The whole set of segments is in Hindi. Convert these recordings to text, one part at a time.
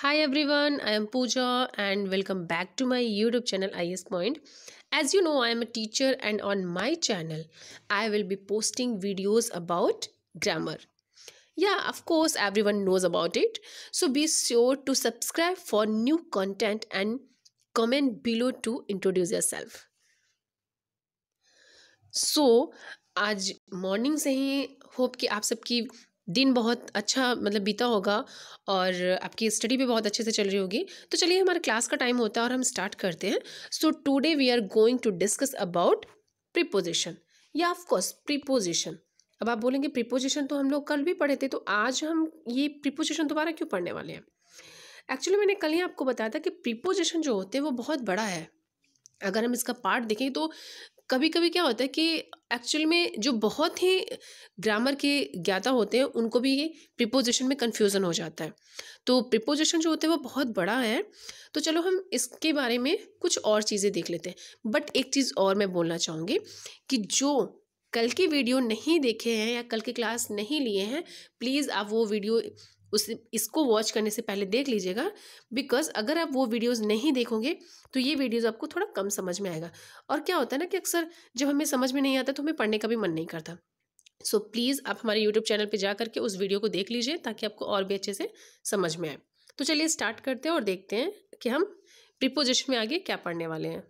Hi everyone, I am Pooja and welcome back to my YouTube channel IS Point. As you know, I am a teacher and on my channel, I will be posting videos about grammar. Yeah, of course, everyone knows about it. So be sure to subscribe for new content and comment below to introduce yourself. आज मॉर्निंग से ही होप कि आप सबकी दिन बहुत अच्छा बीता होगा और आपकी स्टडी भी बहुत अच्छे से चल रही होगी। तो चलिए हमारा क्लास का टाइम होता है और हम स्टार्ट करते हैं। So today we are going to discuss about preposition या ऑफ कोर्स प्रीपोजिशन। अब आप बोलेंगे प्रीपोजिशन तो हम लोग कल भी पढ़े थे, तो आज हम ये प्रीपोजिशन दोबारा क्यों पढ़ने वाले हैं? एक्चुअली मैंने कल ही आपको बताया था कि प्रीपोजिशन जो होते हैं वो बहुत बड़ा है। अगर हम इसका पार्ट देखें तो कभी कभी क्या होता है कि एक्चुअल में जो बहुत ही ग्रामर के ज्ञाता होते हैं उनको भी ये प्रीपोजिशन में कन्फ्यूज़न हो जाता है। तो प्रीपोजिशन जो होते हैं वो बहुत बड़ा है। तो चलो हम इसके बारे में कुछ और चीज़ें देख लेते हैं। बट एक चीज़ और मैं बोलना चाहूँगी कि जो कल की वीडियो नहीं देखे हैं या कल की क्लास नहीं लिए हैं, प्लीज़ आप वो वीडियो इसको वॉच करने से पहले देख लीजिएगा। बिकॉज अगर आप वो वीडियोस नहीं देखोगे तो ये वीडियोस आपको थोड़ा कम समझ में आएगा। और क्या होता है ना कि अक्सर जब हमें समझ में नहीं आता तो हमें पढ़ने का भी मन नहीं करता। सो प्लीज़ आप हमारे यूट्यूब चैनल पे जा करके उस वीडियो को देख लीजिए ताकि आपको और भी अच्छे से समझ में आए। तो चलिए स्टार्ट करते हैं और देखते हैं कि हम प्रीपोजिशन में आगे क्या पढ़ने वाले हैं।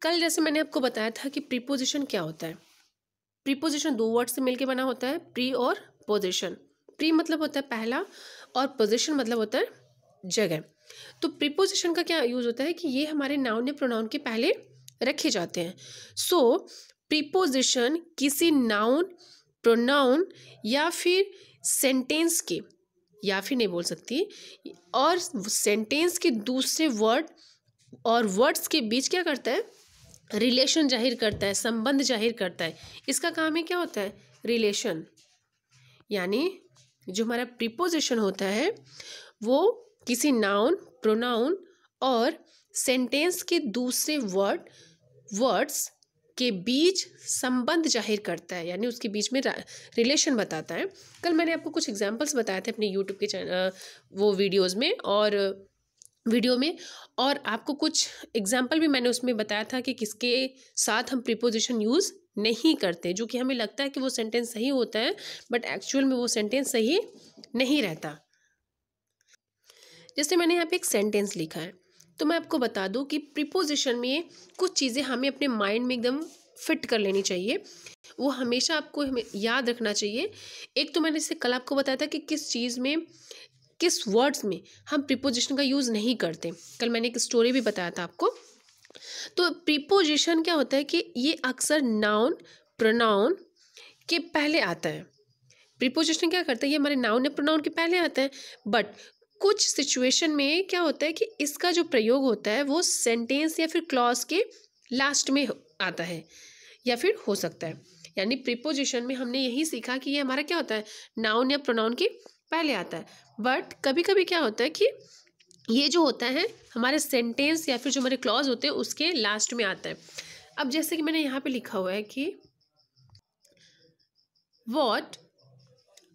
कल जैसे मैंने आपको बताया था कि प्रीपोजिशन क्या होता है। प्रीपोजिशन दो वर्ड से मिलकर बना होता है, प्री और पोजिशन। प्री मतलब होता है पहला और पोजिशन मतलब होता है जगह। तो प्रीपोजिशन का क्या यूज होता है कि ये हमारे नाउन या प्रोनाउन के पहले रखे जाते हैं। सो प्रीपोजिशन किसी नाउन, प्रोनाउन या फिर सेंटेंस के, या फिर नहीं बोल सकती, और सेंटेंस के दूसरे वर्ड और वर्ड्स के बीच क्या करता है, रिलेशन जाहिर करता है, संबंध जाहिर करता है। इसका काम है क्या होता है, रिलेशन। यानी जो हमारा प्रीपोजिशन होता है वो किसी नाउन, प्रोनाउन और सेंटेंस के दूसरे वर्ड्स के बीच संबंध जाहिर करता है, यानी उसके बीच में रिलेशन बताता है। कल मैंने आपको कुछ एग्जांपल्स बताए थे अपने यूट्यूब के चैनल वो वीडियोस में और वीडियो में, और आपको कुछ एग्जाम्पल भी मैंने उसमें बताया था कि किसके साथ हम प्रीपोजिशन यूज़ नहीं करते, जो कि हमें लगता है कि वो सेंटेंस सही होता है बट एक्चुअल में वो सेंटेंस सही नहीं रहता। जैसे मैंने यहाँ पे एक सेंटेंस लिखा है, तो मैं आपको बता दूँ कि प्रीपोजिशन में कुछ चीज़ें हमें अपने माइंड में एकदम फिट कर लेनी चाहिए। वो हमेशा आपको हमें याद रखना चाहिए। एक तो मैंने इससे कल आपको बताया था कि किस चीज़ में, किस वर्ड्स में हम प्रीपोजिशन का यूज़ नहीं करते। कल मैंने एक स्टोरी भी बताया था आपको। तो प्रीपोजिशन क्या होता है कि ये अक्सर नाउन, प्रोनाउन के पहले आता है। प्रीपोजिशन क्या करता है, ये हमारे नाउन या प्रोनाउन के पहले आता है। बट कुछ सिचुएशन में क्या होता है कि इसका जो प्रयोग होता है वो सेंटेंस या फिर क्लॉज के लास्ट में आता है, या फिर हो सकता है। यानी प्रीपोजिशन में हमने यही सीखा कि ये हमारा क्या होता है, नाउन या प्रोनाउन के पहले आता है। बट कभी कभी क्या होता है कि ये जो होता है हमारे सेंटेंस या फिर जो हमारे क्लॉज होते हैं उसके लास्ट में आता है। अब जैसे कि मैंने यहाँ पे लिखा हुआ है कि what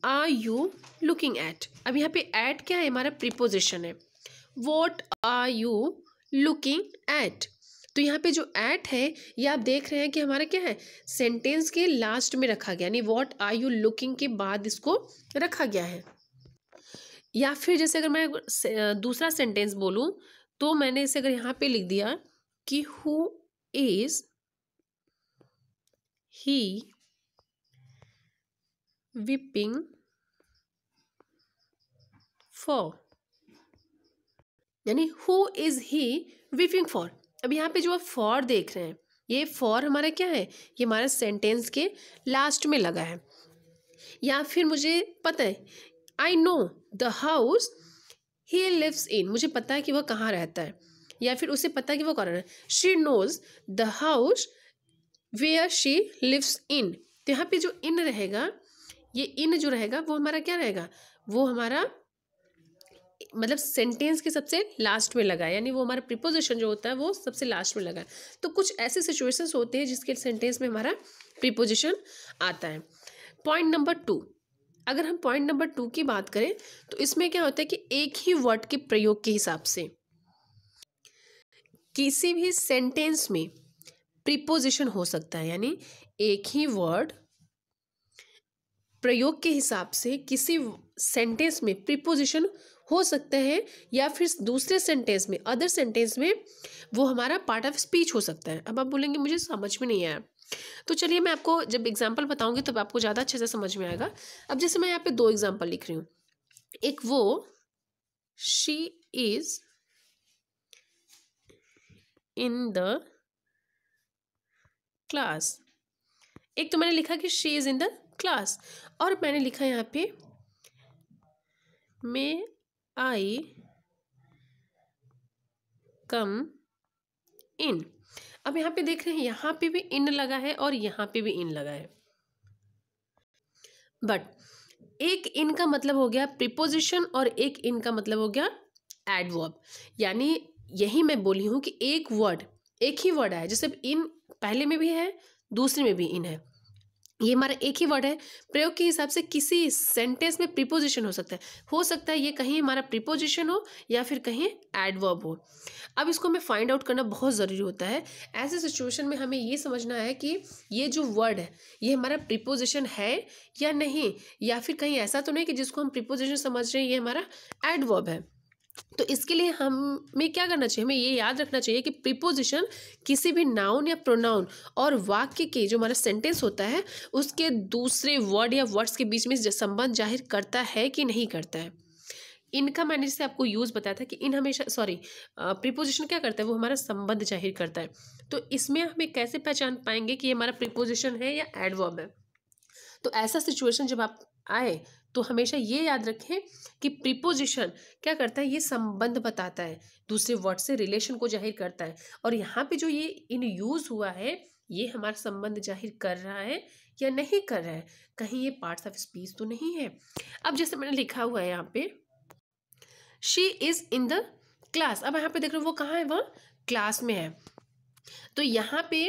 are you looking at. अब यहाँ पे एट क्या है, हमारा प्रीपोजिशन है। What are you looking at, तो यहाँ पे जो एट है ये आप देख रहे हैं कि हमारा क्या है, सेंटेंस के लास्ट में रखा गया, यानी वॉट आर यू लुकिंग के बाद इसको रखा गया है। या फिर जैसे अगर मैं दूसरा सेंटेंस बोलूं तो मैंने इसे अगर यहाँ पे लिख दिया कि who is he weeping for, यानी who is he weeping for. अब यहाँ पे जो आप फॉर देख रहे हैं, ये फॉर हमारा क्या है, ये हमारा सेंटेंस के लास्ट में लगा है। या फिर मुझे पता है, I know the house he lives in, मुझे पता है कि वह कहाँ रहता है, या फिर उसे पता है कि वो कहाँ रहता है। She knows the house where she lives in, तो यहाँ पे जो इन रहेगा, ये इन जो रहेगा वो हमारा क्या रहेगा, वो हमारा सेंटेंस के सबसे लास्ट में लगा है, यानी वो हमारा प्रीपोजिशन जो होता है वो सबसे लास्ट में लगा है। तो कुछ ऐसे सिचुएशंस होते हैं जिसके सेंटेंस में हमारा प्रीपोजिशन आता है। पॉइंट नंबर 2, अगर हम पॉइंट नंबर 2 की बात करें तो इसमें क्या होता है कि एक ही वर्ड के प्रयोग के हिसाब से किसी भी सेंटेंस में प्रीपोजिशन हो सकता है, यानी एक ही वर्ड प्रयोग के हिसाब से किसी सेंटेंस में प्रीपोजिशन हो सकते हैं, या फिर दूसरे सेंटेंस में, अदर सेंटेंस में वो हमारा पार्ट ऑफ स्पीच हो सकता है। अब आप बोलेंगे मुझे समझ में नहीं आया, तो चलिए मैं आपको जब एग्जाम्पल बताऊंगी तब आपको ज़्यादा अच्छे से समझ में आएगा। अब जैसे मैं यहाँ पे 2 एग्जाम्पल लिख रही हूँ, एक वो she is in the class, एक तो मैंने लिखा कि she is in the class, और मैंने लिखा यहाँ पे मे आई कम इन। अब यहाँ पे देख रहे हैं, यहाँ पे भी इन लगा है और यहाँ पे भी इन लगा है, बट एक इन का मतलब हो गया प्रीपोजिशन और एक इन का मतलब हो गया एडवर्ब। यानी यही मैं बोली हूँ कि एक वर्ड, एक ही वर्ड आया, जैसे इन पहले में भी है, दूसरे में भी इन है, ये हमारा एक ही वर्ड है। प्रयोग के हिसाब से किसी सेंटेंस में प्रीपोजिशन हो सकता है ये कहीं हमारा प्रीपोजिशन हो या फिर कहीं एडवर्ब हो। अब इसको हमें फाइंड आउट करना बहुत ज़रूरी होता है। ऐसे सिचुएशन में हमें ये समझना है कि ये जो वर्ड है ये हमारा प्रीपोजिशन है या नहीं, या फिर कहीं ऐसा तो नहीं कि जिसको हम प्रीपोजिशन समझ रहे हैं ये हमारा एडवर्ब है। तो इसके लिए हमें क्या करना चाहिए, हमें ये याद रखना चाहिए कि प्रीपोजिशन किसी भी नाउन या प्रोनाउन और वाक्य के जो हमारा सेंटेंस होता है उसके दूसरे वर्ड या वर्ड्स के बीच में संबंध जाहिर करता है कि नहीं करता है। इनका मैंने जैसे आपको यूज़ बताया था कि इन हमेशा प्रीपोजिशन क्या करता है, वो हमारा संबंध जाहिर करता है। तो इसमें हमें कैसे पहचान पाएंगे कि ये हमारा प्रीपोजिशन है या एडवर्ब है। तो ऐसा सिचुएशन जब आप आए तो हमेशा ये याद रखें कि प्रीपोजिशन क्या करता है, ये संबंध बताता है, दूसरे वर्ड से रिलेशन को जाहिर करता है, और यहाँ पे जो ये इन यूज़ हुआ है ये हमारा संबंध जाहिर कर रहा है या नहीं कर रहा है, कहीं ये पार्ट्स ऑफ स्पीच तो नहीं है। अब जैसे मैंने लिखा हुआ है यहाँ पे she is in the class, अब यहाँ पे देख रहे हो वो कहाँ है, वह क्लास में है, तो यहाँ पे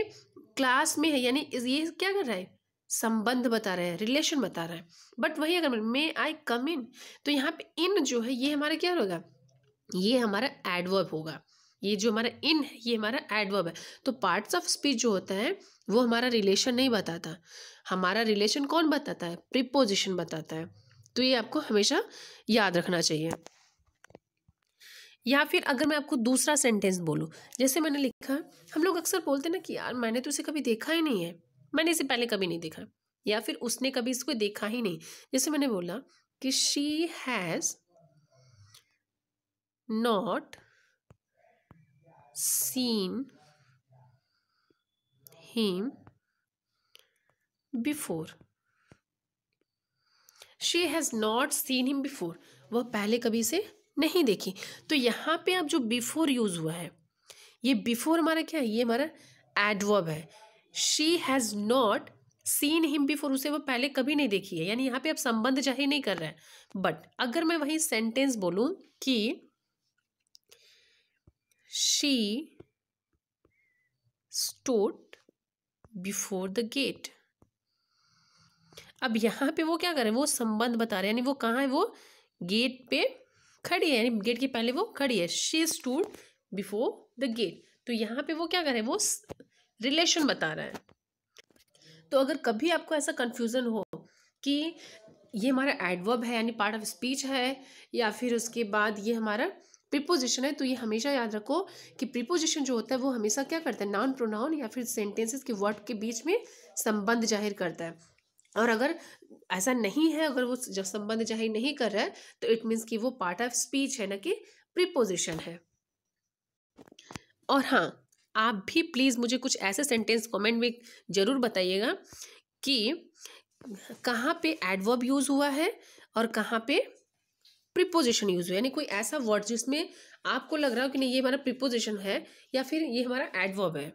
क्लास में है, यानी ये क्या कर रहा है, संबंध बता रहा है, रिलेशन बता रहा है। बट वही अगर मे आई कम इन, तो यहाँ पे इन जो है ये हमारा क्या होगा, ये हमारा एडवर्ब होगा। ये जो हमारा इन है ये हमारा एडवर्ब है। तो पार्ट्स ऑफ स्पीच जो होता है वो हमारा रिलेशन नहीं बताता, हमारा रिलेशन कौन बताता है, प्रीपोजिशन बताता है। तो ये आपको हमेशा याद रखना चाहिए। या फिर अगर मैं आपको दूसरा सेंटेंस बोलूँ, जैसे मैंने लिखा, हम लोग अक्सर बोलते हैं ना कि यार मैंने तो इसे कभी देखा ही नहीं है, मैंने इसे पहले कभी नहीं देखा, या फिर उसने कभी इसको देखा ही नहीं। जैसे मैंने बोला कि she has not seen him before, she has not seen him before, वह पहले कभी इसे नहीं देखी। तो यहाँ पे अब जो बिफोर यूज हुआ है, ये बिफोर हमारा क्या है, ये हमारा एडवर्ब है। She has not seen him before, उसे वो पहले कभी नहीं देखी है, यानी यहाँ पे अब संबंध जाहिर नहीं कर रहा है। बट अगर मैं वही सेंटेंस बोलूं कि she stood before the gate, अब यहाँ पे वो क्या कर रहे हैं, वो संबंध बता रहे हैं, यानी वो कहाँ है, वो गेट पे खड़ी है, यानी गेट के पहले वो खड़ी है। She stood before the gate, तो यहाँ पे वो क्या कर रहे हैं, वो रिलेशन बता रहा है। तो अगर कभी आपको ऐसा कंफ्यूजन हो कि ये हमारा एडवर्ब है यानी पार्ट ऑफ स्पीच है, या फिर उसके बाद ये हमारा प्रीपोजिशन है, तो ये हमेशा याद रखो कि प्रीपोजिशन जो होता है वो हमेशा क्या करता है, नाउन प्रोनाउन या फिर सेंटेंसेस के वर्ड के बीच में संबंध जाहिर करता है। और अगर ऐसा नहीं है, अगर वो जब संबंध जाहिर नहीं कर रहा है तो इट मीन्स कि वो पार्ट ऑफ स्पीच है, ना कि प्रीपोजिशन है। और हाँ, आप भी प्लीज़ मुझे कुछ ऐसे सेंटेंस कमेंट में ज़रूर बताइएगा कि कहाँ पे एडवर्ब यूज़ हुआ है और कहाँ पे प्रीपोजिशन यूज़ हुआ है, यानी कोई ऐसा वर्ड जिसमें आपको लग रहा हो कि नहीं ये हमारा प्रीपोजिशन है या फिर ये हमारा एडवर्ब है।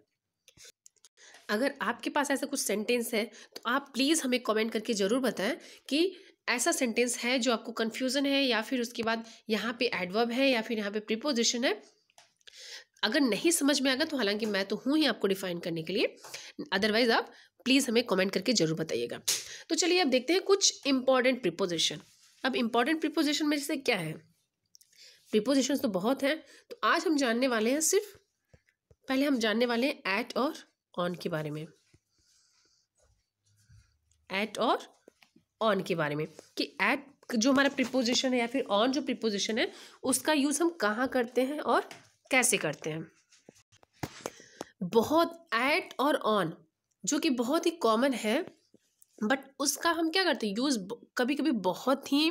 अगर आपके पास ऐसा कुछ सेंटेंस है तो आप प्लीज़ हमें कमेंट करके ज़रूर बताएं कि ऐसा सेंटेंस है जो आपको कन्फ्यूज़न है, या फिर उसके बाद यहाँ पे एडवर्ब है या फिर यहाँ पे प्रीपोजिशन है। अगर नहीं समझ में आएगा तो हालांकि मैं तो हूँ ही आपको डिफाइन करने के लिए, अदरवाइज आप प्लीज़ हमें कमेंट करके ज़रूर बताइएगा। तो चलिए अब देखते हैं कुछ इंपॉर्टेंट प्रीपोजिशन। अब इंपॉर्टेंट प्रीपोजिशन में जैसे क्या है, प्रीपोजिशन तो बहुत हैं, तो आज हम जानने वाले हैं सिर्फ पहले हम जानने वाले हैं एट और ऑन के बारे में। एट और ऑन के बारे में कि एट जो हमारा प्रीपोजिशन है या फिर ऑन जो प्रीपोजिशन है उसका यूज़ हम कहाँ करते हैं और कैसे करते हैं। बहुत एट और ऑन जो कि बहुत ही कॉमन है, बट उसका हम क्या करते हैं यूज़ कभी कभी बहुत ही,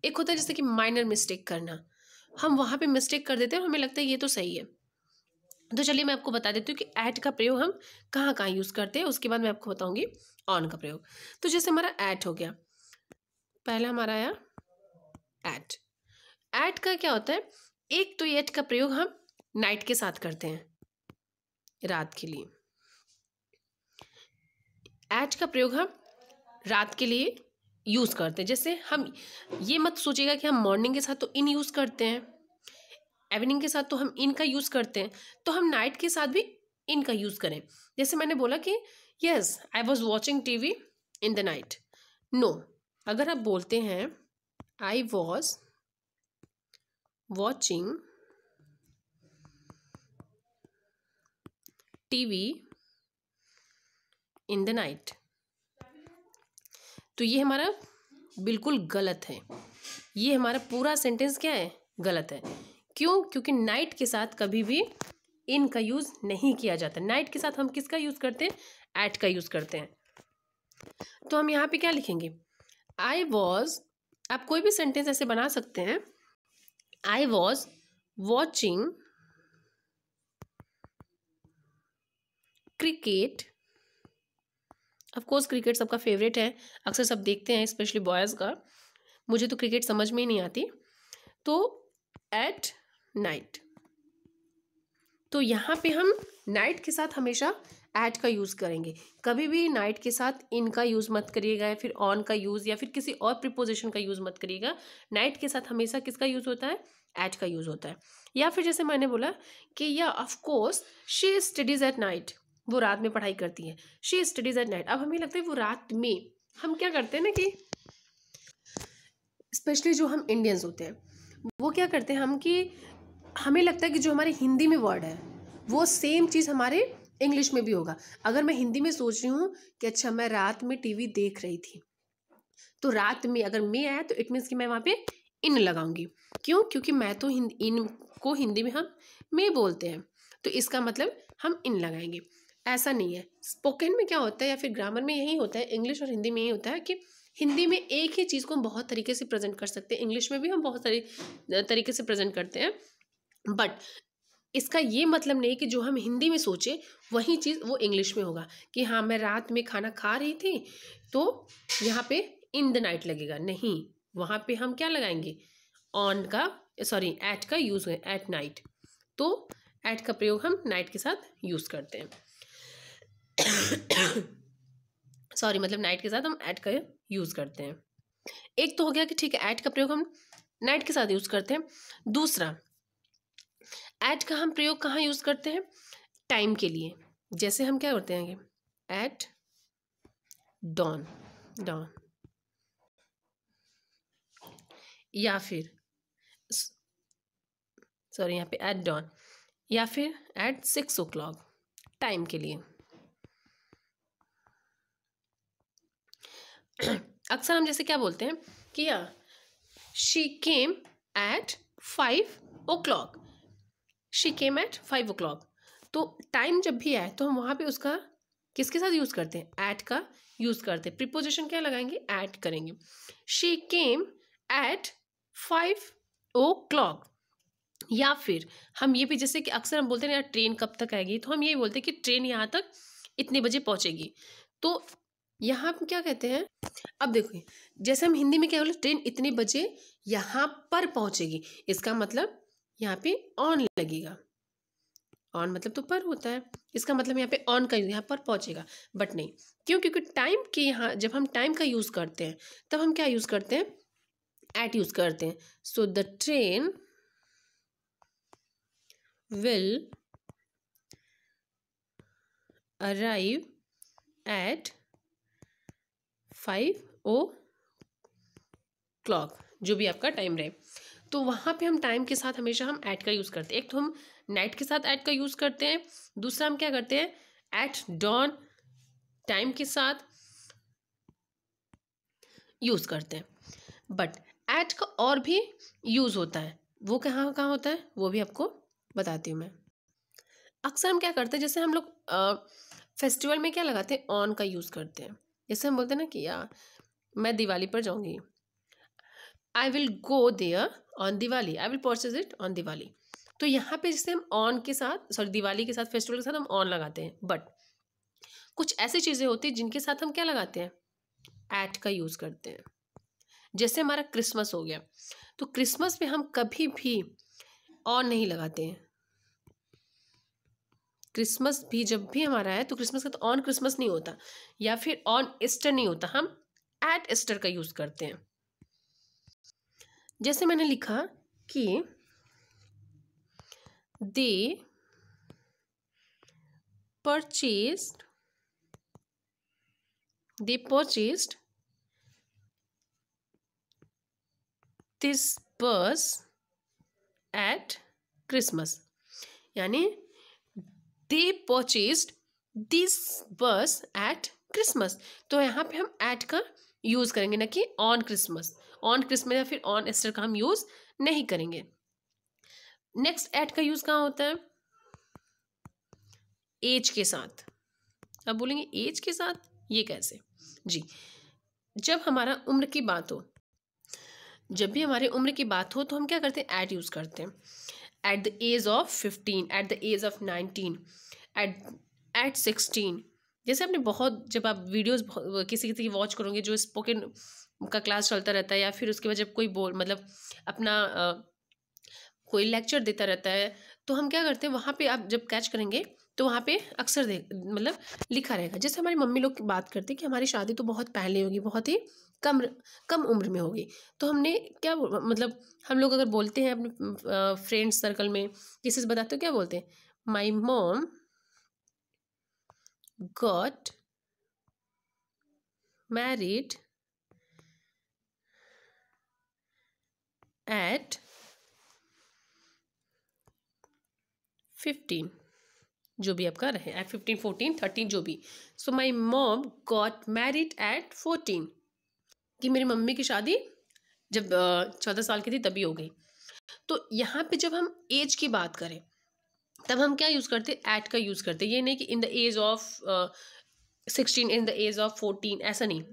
एक होता है जैसे कि माइनर मिस्टेक करना, हम वहाँ पे मिस्टेक कर देते हैं और हमें लगता है ये तो सही है। तो चलिए मैं आपको बता देती हूँ कि ऐट का प्रयोग हम कहाँ कहाँ यूज़ करते हैं, उसके बाद मैं आपको बताऊँगी ऑन का प्रयोग। तो जैसे हमारा ऐट हो गया, पहला हमारा आया ऐट। ऐट का क्या होता है, एक तो ऐट का प्रयोग हम नाइट के साथ करते हैं, रात के लिए। ऐट का प्रयोग हम रात के लिए यूज़ करते हैं। जैसे हम ये मत सोचिएगा कि हम मॉर्निंग के साथ तो इन यूज़ करते हैं, इवनिंग के साथ तो हम इन का यूज़ करते हैं, तो हम नाइट के साथ भी इन का यूज़ करें। जैसे मैंने बोला कि yes I was watching TV in the night. No, अगर आप बोलते हैं I was watching TV in the night, तो ये हमारा बिल्कुल गलत है। ये हमारा पूरा सेंटेंस क्या है, गलत है। क्यों? क्योंकि नाइट के साथ कभी भी इन का यूज़ नहीं किया जाता। नाइट के साथ हम किसका यूज़ करते हैं, एट का यूज़ करते हैं। तो हम यहाँ पे क्या लिखेंगे, आई वॉज, आप कोई भी सेंटेंस ऐसे बना सकते हैं, I was watching cricket. Of course cricket सबका फेवरेट है, अक्सर सब देखते हैं, स्पेशली बॉयज़ का। मुझे तो क्रिकेट समझ में ही नहीं आती। तो एट नाइट, तो यहाँ पे हम नाइट के साथ हमेशा एट का यूज़ करेंगे। कभी भी नाइट के साथ इन का यूज़ मत करिएगा, या फिर ऑन का यूज़, या फिर किसी और प्रीपोजिशन का यूज़ मत करिएगा। नाइट के साथ हमेशा किसका यूज़ होता है, एट का यूज़ होता है। या फिर जैसे मैंने बोला कि या of course she studies at night, वो रात में पढ़ाई करती है, शी स्टडीज़ एट नाइट। अब हमें लगता है वो रात में, हम क्या करते हैं ना कि स्पेशली जो हम इंडियंस होते हैं वो क्या करते हैं हम कि हमें लगता है कि जो हमारे हिंदी में वर्ड है वो सेम चीज़ हमारे इंग्लिश में भी होगा। अगर मैं हिंदी में सोच रही हूँ कि अच्छा मैं रात में टीवी देख रही थी, तो रात में अगर मैं आया तो इट मीन्स कि मैं वहाँ पे इन लगाऊंगी। क्यों? क्योंकि मैं तो इन को हिंदी में हम मैं बोलते हैं, तो इसका मतलब हम इन लगाएंगे। ऐसा नहीं है, स्पोकन में क्या होता है या फिर ग्रामर में यही होता है, इंग्लिश और हिंदी में यही होता है कि हिंदी में एक ही चीज़ को हम बहुत तरीके से प्रेजेंट कर सकते हैं, इंग्लिश में भी हम बहुत सारी तरीके से प्रेजेंट करते हैं। बट इसका ये मतलब नहीं कि जो हम हिंदी में सोचे वही चीज़ वो इंग्लिश में होगा कि हाँ मैं रात में खाना खा रही थी तो यहाँ पे इन द नाइट लगेगा, नहीं, वहाँ पे हम क्या लगाएंगे, ऑन का, सॉरी एट का यूज़ है, एट नाइट। तो एट का प्रयोग हम नाइट के साथ यूज़ करते हैं। सॉरी, मतलब नाइट के साथ हम एट का यूज़ करते हैं। एक तो हो गया कि ठीक है एट का प्रयोग हम नाइट के साथ यूज़ करते हैं। दूसरा, एट का हम प्रयोग कहाँ यूज़ करते हैं, टाइम के लिए। जैसे हम क्या करते हैं एट डॉन, डॉन, या फिर सॉरी यहाँ पे एट डॉन, या फिर एट 6 o'clock, टाइम के लिए। अक्सर हम जैसे क्या बोलते हैं कि या she came at 5 o'clock, she came at 5 o'clock। तो टाइम जब भी आए तो हम वहाँ पे उसका किसके साथ यूज़ करते हैं, एट का यूज़ करते हैं। प्रीपोजिशन क्या लगाएंगे, एट करेंगे। She came at 5 o'clock। या फिर हम ये भी जैसे कि अक्सर हम बोलते हैं यार ट्रेन कब तक आएगी, तो हम यही बोलते हैं कि ट्रेन यहाँ तक इतने बजे पहुँचेगी। तो यहाँ हम क्या कहते हैं, अब देखो जैसे हम हिंदी में क्या बोले, ट्रेन इतने बजे यहाँ पर पहुँचेगी, इसका मतलब यहाँ पे ऑन लगेगा। ऑन मतलब तो पर होता है, इसका मतलब यहाँ पे ऑन का यहाँ पर पहुँचेगा। बट नहीं, क्यों? क्योंकि टाइम के यहाँ जब हम टाइम का यूज़ करते हैं तब हम क्या यूज़ करते हैं, एट यूज़ करते हैं। So the train will arrive at 5 o'clock, जो भी आपका टाइम रहे। तो वहाँ पे हम टाइम के साथ हमेशा हम एट का यूज़ करते हैं। एक तो हम नाइट के साथ एट का यूज़ करते हैं, दूसरा हम क्या करते हैं एट डॉन टाइम के साथ यूज़ करते हैं। बट एट का और भी यूज़ होता है, वो कहाँ कहाँ होता है वो भी आपको बताती हूँ मैं। अक्सर हम क्या करते हैं, जैसे हम लोग फेस्टिवल में क्या लगाते हैं, ऑन का यूज़ करते हैं। जैसे हम बोलते हैं ना कि यार मैं दिवाली पर जाऊँगी, I will go there on Diwali, I will purchase it on Diwali. तो यहाँ पे जैसे हम ऑन के साथ, सॉरी दिवाली के साथ, फेस्टिवल के साथ हम ऑन लगाते हैं। बट कुछ ऐसी चीज़ें होती हैं जिनके साथ हम क्या लगाते हैं, एट का यूज़ करते हैं। जैसे हमारा क्रिसमस हो गया, तो क्रिसमस में हम कभी भी ऑन नहीं लगाते हैं। क्रिसमस भी जब भी हमारा है तो क्रिसमस का तो ऑन क्रिसमस नहीं होता, या फिर ऑन ईस्टर नहीं होता, हम एट ईस्टर का यूज़ करते हैं। जैसे मैंने लिखा कि दे परचेज्ड दिस बस एट क्रिसमस, यानी दे परचेज्ड दिस बस एट क्रिसमस। तो यहाँ पे हम एट का यूज़ करेंगे, ना कि ऑन क्रिसमस। ऑन क्रिसमस या फिर ऑन ईस्टर का हम यूज़ नहीं करेंगे। नेक्स्ट एट का यूज़ कहाँ होता है, एज के साथ। अब बोलेंगे एज के साथ, ये कैसे जी, जब हमारा उम्र की बात हो, जब भी हमारे उम्र की बात हो तो हम क्या करते हैं, एट यूज़ करते हैं। At the age of 15, at the age of 19, at 16। जैसे आपने बहुत, जब आप वीडियोस किसी की वॉच करोगे जो स्पोकन का क्लास चलता रहता है, या फिर उसके बाद जब कोई मतलब अपना कोई लेक्चर देता रहता है, तो हम क्या करते हैं वहाँ पे आप जब कैच करेंगे तो वहाँ पे अक्सर मतलब लिखा रहेगा। जैसे हमारी मम्मी लोग बात करते हैं कि हमारी शादी तो बहुत पहले होगी, बहुत ही कम कम उम्र में होगी। तो हमने क्या मतलब हम लोग अगर बोलते हैं अपने फ्रेंड्स सर्कल में किसी से बताते हो, क्या बोलते हैं, माई मॉम गॉट मैरिड एट 15, जो भी आपका रहे, एट 15, 14, 13, जो भी। So my mom got married at 14, कि मेरी मम्मी की शादी जब 14 साल की थी तभी हो गई। तो यहाँ पे जब हम एज की बात करें तब हम क्या यूज़ करते हैं, एट का यूज़ करते हैं। ये नहीं कि in the age of 16, in the age of 14, ऐसा नहीं,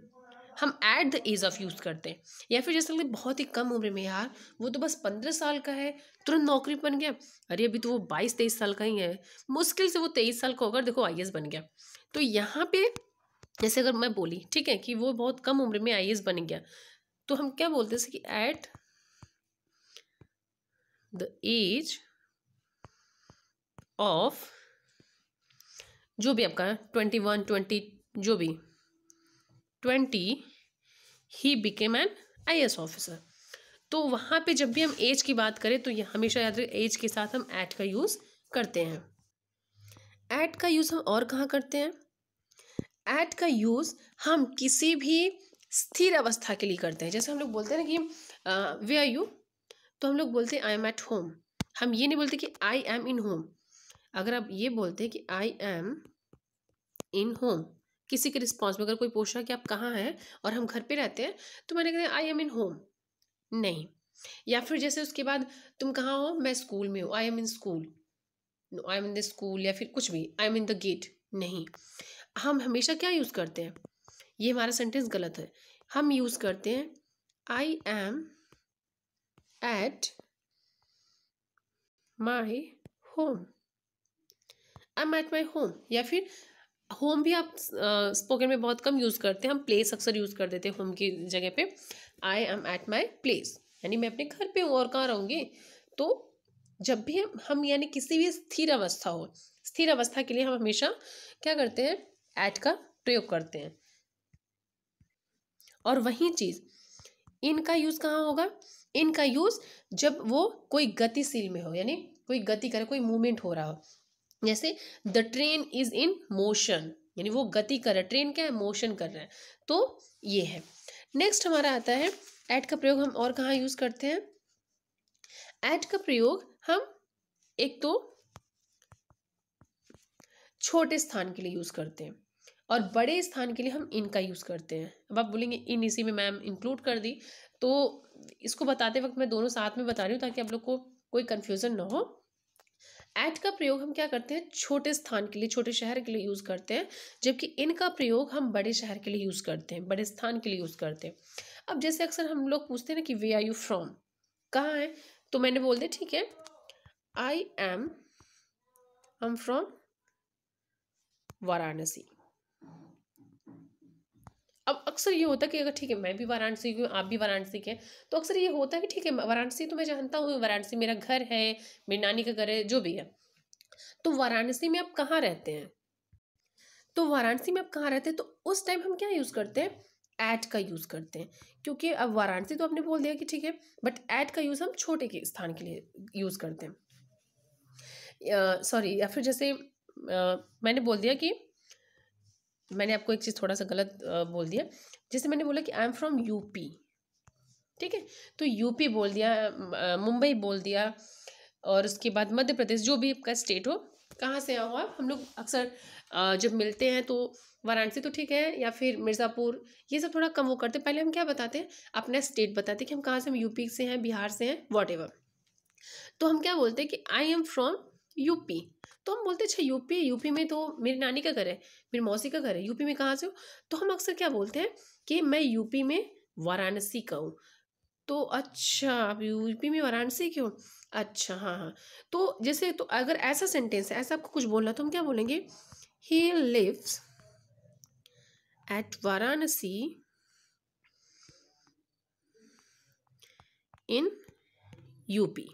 हम at the age of use करते हैं। या फिर जैसे बहुत ही कम उम्र में, यार वो तो बस 15 साल का है, तुरंत नौकरी बन गया, अरे अभी तो वो 22-23 साल का ही है, मुश्किल से वो 23 साल का होगा, देखो IAS बन गया। तो यहाँ पे जैसे अगर मैं बोली ठीक है कि वो बहुत कम उम्र में IAS बन गया, तो हम क्या बोलते हैं कि एट द एज ऑफ, जो भी आपका 21, 20, जो भी 20, he became an IAS officer. तो वहाँ पे जब भी हम एज की बात करें तो ये हमेशा याद रखें, एज के साथ हम एट का यूज़ करते हैं। एट का यूज़ हम और कहाँ करते हैं, एट का यूज़ हम किसी भी स्थिर अवस्था के लिए करते हैं। जैसे हम लोग बोलते हैं ना कि वे आर यू, तो हम लोग बोलते हैं आई एम एट होम। हम ये नहीं बोलते कि आई एम इन होम। अगर आप ये बोलते हैं कि आई एम इन होम, किसी के रिस्पॉन्स में अगर कोई पूछा कि आप कहाँ हैं और हम घर पे रहते हैं, तो मैंने कहा आई एम इन होम, नहीं। या फिर जैसे उसके बाद तुम कहाँ हो, मैं स्कूल में हूँ, I am in school, I am in the school, या फिर कुछ भी, I am in the gate, नहीं। हम हमेशा क्या यूज़ करते हैं, ये हमारा सेंटेंस गलत है, हम यूज़ करते हैं I am at my home, I am at my home. या फिर होम भी आप स्पोकन में बहुत कम यूज़ करते हैं, हम प्लेस अक्सर यूज़ कर देते हैं होम की जगह पे। I am at my place, यानी मैं अपने घर पे हूँ, और कहाँ रहूँगी। तो जब भी हम यानी किसी भी स्थिर अवस्था हो, स्थिर अवस्था के लिए हम हमेशा क्या करते हैं, एट का प्रयोग करते हैं। और वही चीज़ इनका यूज़ कहाँ होगा, इनका यूज़ जब वो कोई गतिशील में हो, यानी कोई गति करे, कोई मूवमेंट हो रहा हो। जैसे the train is in motion, यानी वो गति कर रहा है, ट्रेन क्या है, मोशन कर रहा है, तो ये है। नेक्स्ट हमारा आता है एट का प्रयोग हम और कहाँ यूज करते हैं। एट का प्रयोग हम एक तो छोटे स्थान के लिए यूज करते हैं और बड़े स्थान के लिए हम इन का यूज करते हैं। अब आप बोलेंगे इन इसी में मैम इंक्लूड कर दी, तो इसको बताते वक्त मैं दोनों साथ में बता रही हूँ ताकि आप लोग को कोई कंफ्यूजन ना हो। एट का प्रयोग हम क्या करते हैं, छोटे स्थान के लिए, छोटे शहर के लिए यूज करते हैं, जबकि इन का प्रयोग हम बड़े शहर के लिए यूज करते हैं, बड़े स्थान के लिए यूज करते हैं। अब जैसे अक्सर हम लोग पूछते हैं ना कि वे आर यू फ्रॉम, कहाँ है, तो मैंने बोल दिया ठीक है आई एम फ्रॉम वाराणसी। अब अक्सर ये होता है कि अगर ठीक है मैं भी वाराणसी की हूँ, आप भी वाराणसी के, तो अक्सर ये होता है कि ठीक है वाराणसी तो मैं जानता हूँ, वाराणसी मेरा घर है, मेरी नानी का घर है, जो भी है, तो वाराणसी में आप कहाँ रहते हैं, तो वाराणसी में आप कहाँ रहते हैं, तो उस टाइम हम क्या यूज़ करते हैं, एट का यूज़ करते हैं, क्योंकि अब वाराणसी तो आपने बोल दिया कि ठीक है, बट एट का यूज़ हम छोटे के स्थान के लिए यूज़ करते हैं। सॉरी, या फिर जैसे मैंने बोल दिया कि मैंने आपको एक चीज़ थोड़ा सा गलत बोल दिया, जैसे मैंने बोला कि आई एम फ्रॉम यूपी, ठीक है, तो यूपी बोल दिया, मुंबई बोल दिया, और उसके बाद मध्य प्रदेश, जो भी आपका स्टेट हो, कहाँ से आओ आप, हम लोग अक्सर जब मिलते हैं तो वाराणसी तो ठीक है, या फिर मिर्ज़ापुर, ये सब थोड़ा कम वो करते हैं। पहले हम क्या बताते हैं, अपना स्टेट बताते हैं कि हम कहाँ से, हम यूपी से हैं, बिहार से हैं, वॉट, तो हम क्या बोलते हैं कि आई एम फ्रॉम यूपी, तो हम बोलते हैं अच्छा यूपी, यूपी में तो मेरी नानी का घर है, मेरी मौसी का घर है, यूपी में कहाँ से हो, तो हम अक्सर क्या बोलते हैं कि मैं यूपी में वाराणसी का हूँ। तो अच्छा आप यूपी में वाराणसी के हो, अच्छा हाँ हाँ, तो जैसे तो अगर ऐसा सेंटेंस है, ऐसा आपको कुछ बोलना, तो हम क्या बोलेंगे, he lives at Varanasi in UP,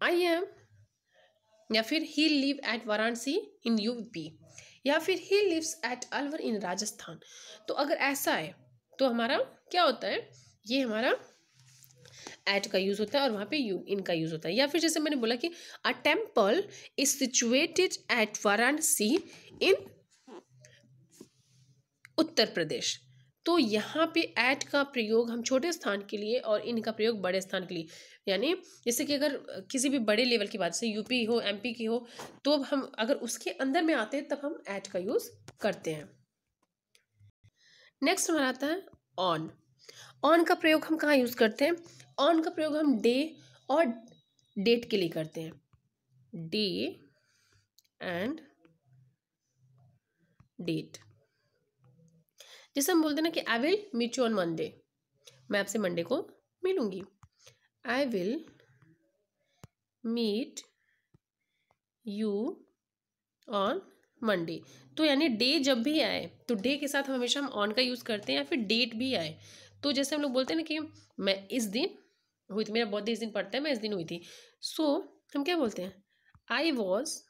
I am, या फिर he live at Varanasi in UP, या फिर he lives at Alwar in Rajasthan. तो अगर ऐसा है तो हमारा क्या होता है, ये हमारा एट का यूज होता है और वहाँ पे यू इन का यूज होता है। या फिर जैसे मैंने बोला कि a temple is situated at Varanasi in Uttar Pradesh, तो यहाँ पे एट का प्रयोग हम छोटे स्थान के लिए और इन का प्रयोग बड़े स्थान के लिए, यानी जैसे कि अगर किसी भी बड़े लेवल की बात से यूपी हो, एमपी की हो, तो अब हम अगर उसके अंदर में आते हैं तब हम एट का यूज करते हैं। नेक्स्ट हमारा आता है ऑन। ऑन का प्रयोग हम कहाँ यूज करते हैं, ऑन का प्रयोग हम डे और डेट के लिए करते हैं, डे एंड डेट। जैसे हम बोलते हैं ना कि I will meet you on Monday, मैं आपसे मंडे को मिलूंगी, I will meet you on Monday, तो यानी डे जब भी आए तो डे के साथ हमेशा हम ऑन का यूज़ करते हैं, या फिर डेट भी आए, तो जैसे हम लोग बोलते हैं ना कि मैं इस दिन हुई थी, मेरा बर्थडे इस दिन पड़ता है, मैं इस दिन हुई थी, सो हम क्या बोलते हैं, आई वॉज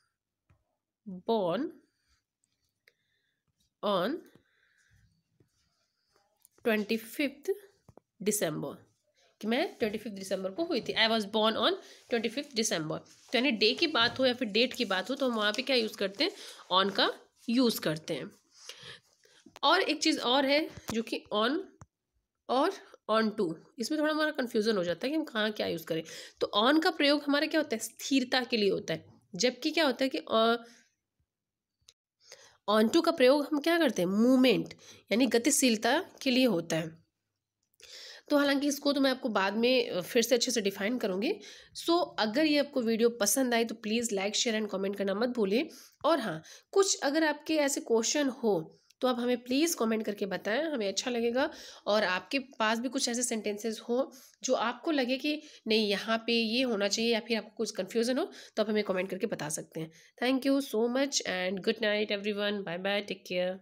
बॉर्न ऑन 25 दिसंबर, कि मैं 25 दिसंबर को हुई थी, आई वॉज बॉर्न ऑन 25 दिसंबर। तो यानी डे की बात हो या फिर डेट की बात हो तो हम वहाँ पे क्या यूज़ करते हैं, ऑन का यूज़ करते हैं। और एक चीज़ और है जो कि ऑन और ऑन टू, इसमें थोड़ा हमारा कन्फ्यूज़न हो जाता है कि हम कहाँ क्या यूज़ करें। तो ऑन का प्रयोग हमारा क्या होता है, स्थिरता के लिए होता है, जबकि क्या होता है कि ऑन टू का प्रयोग हम क्या करते हैं, मूवमेंट यानी गतिशीलता के लिए होता है। तो हालांकि इसको तो मैं आपको बाद में फिर से अच्छे से डिफाइन करूँगी। सो अगर ये आपको वीडियो पसंद आई तो please like share and comment करना मत भूलिए। और हाँ, कुछ अगर आपके ऐसे क्वेश्चन हो तो आप हमें प्लीज़ कमेंट करके बताएं, हमें अच्छा लगेगा। और आपके पास भी कुछ ऐसे सेंटेंसेस हो जो आपको लगे कि नहीं यहाँ पे ये होना चाहिए, या फिर आपको कुछ कन्फ्यूज़न हो, तो आप हमें कमेंट करके बता सकते हैं। Thank you so much and good night everyone, bye bye, take care.